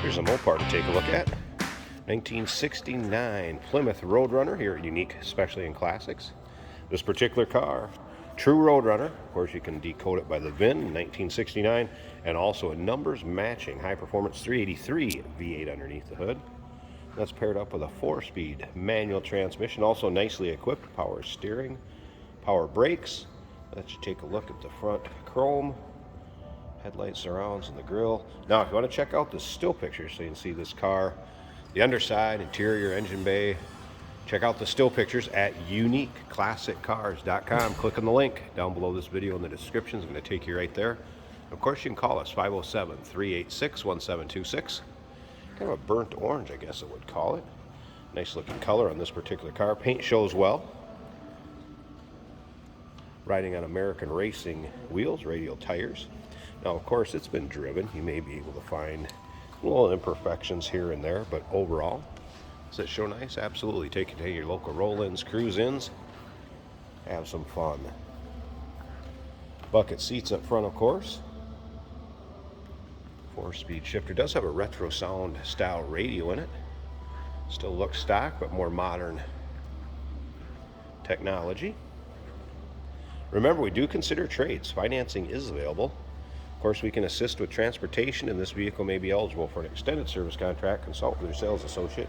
Here's a Mopar to take a look at. 1969 Plymouth Roadrunner here at Unique, especially in classics. This particular car, true Roadrunner. Of course, you can decode it by the VIN, 1969, and also a numbers matching high-performance 383 V8 underneath the hood. That's paired up with a 4-speed manual transmission, also nicely equipped, power steering, power brakes. Let you take a look at the front chrome, headlight surrounds, and the grille. Now, if you want to check out the still pictures so you can see this car, the underside, interior, engine bay, check out the still pictures at uniqueclassiccars.com. Click on the link down below this video in the description. It's going to take you right there. Of course, you can call us 507-386-1726. Kind of a burnt orange, I guess I would call it. Nice looking color on this particular car. Paint shows well. Riding on American Racing wheels, radial tires. Now, of course, it's been driven. You may be able to find little imperfections here and there, but overall, does it show nice? Absolutely. Take it to your local roll-ins, cruise-ins. Have some fun. Bucket seats up front, of course. 4-speed shifter. Does have a retro sound style radio in it. Still looks stock, but more modern technology. Remember, we do consider trades. Financing is available. Of course, we can assist with transportation, and this vehicle may be eligible for an extended service contract. Consult with your sales associate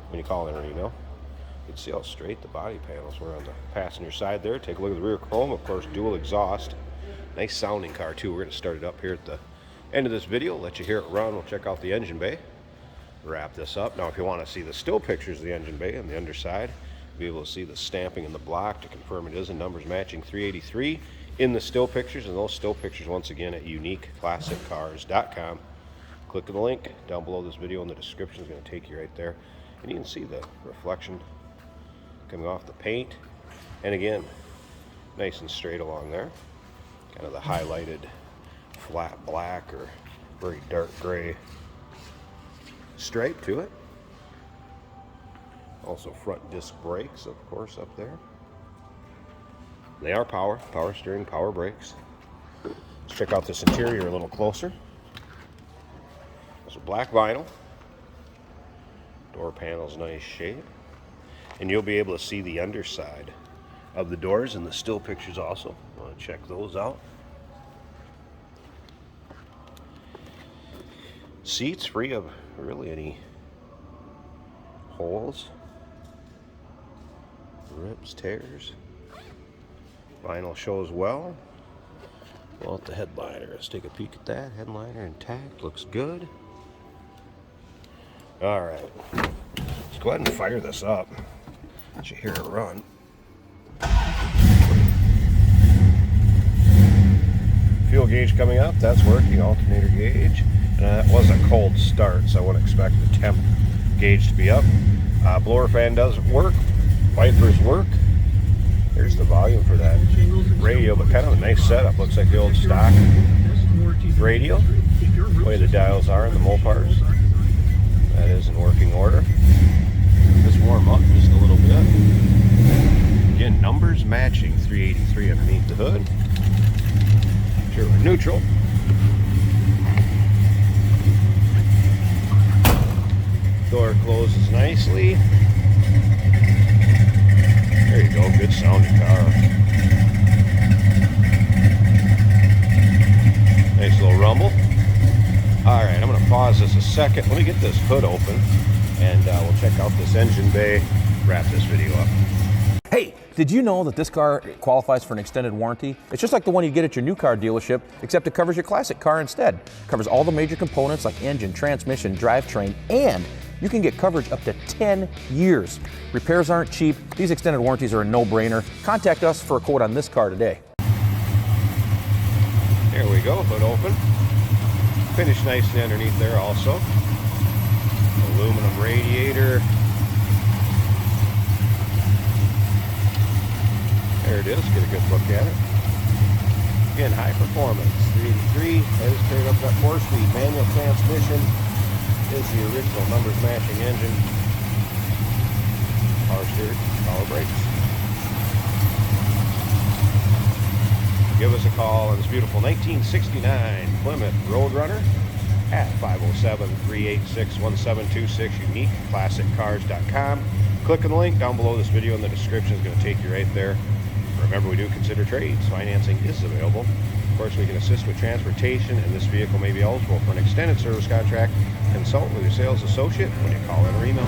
when you call in or email. You can see how straight the body panels were on the passenger side there. Take a look at the rear chrome. Of course, dual exhaust. Nice sounding car, too. We're going to start it up here at the end of this video. Let you hear it run. We'll check out the engine bay. Wrap this up. Now, if you want to see the still pictures of the engine bay on the underside, you'll be able to see the stamping in the block to confirm it is a numbers matching 383 in the still pictures, and those still pictures once again at uniqueclassiccars.com. Click on the link down below this video in the description. Is going to take you right there, and you can see the reflection coming off the paint, and again, nice and straight along there. Kind of the highlighted flat black or very dark gray stripe to it. Also front disc brakes, of course, up there. They are power steering, power brakes. Let's check out this interior a little closer. There's a black vinyl. Door panels, nice shape. And you'll be able to see the underside of the doors in the still pictures also. Want to check those out. Seats free of really any holes, rips, tears. Vinyl shows well. Well, at the headliner, let's take a peek at that. Headliner intact, looks good. All right, let's go ahead and fire this up. Let you hear it run. Fuel gauge coming up, that's working. Alternator gauge. And that was a cold start, so I wouldn't expect the temp gauge to be up. Blower fan does work. Wipers work. There's the volume for that radio, but kind of a nice setup. Looks like the old stock radio. The way the dials are in the Mopars. That is in working order. Just warm up just a little bit. Again, numbers matching 383 underneath the hood. Sure, we're neutral. Door closes nicely. There you go, good sounding car. Nice little rumble. Alright, I'm going to pause this a second. Let me get this hood open, and we'll check out this engine bay, wrap this video up. Hey, did you know that this car qualifies for an extended warranty? It's just like the one you get at your new car dealership, except it covers your classic car instead. It covers all the major components like engine, transmission, drivetrain, and you can get coverage up to 10 years. Repairs aren't cheap. These extended warranties are a no-brainer. Contact us for a quote on this car today. There we go, hood open. Finished nicely underneath there also. Aluminum radiator. There it is, get a good look at it. Again, high performance, 383, that is paired up that 4-speed manual transmission. Is the original numbers matching engine. Power steering, power brakes. Give us a call on this beautiful 1969 Plymouth Roadrunner. at 507-386-1726, uniqueclassiccars.com. Click on the link down below this video in the description. Is going to take you right there. Remember, we do consider trades. Financing is available. Of course, we can assist with transportation, and this vehicle may be eligible for an extended service contract. Consult with your sales associate when you call in or email.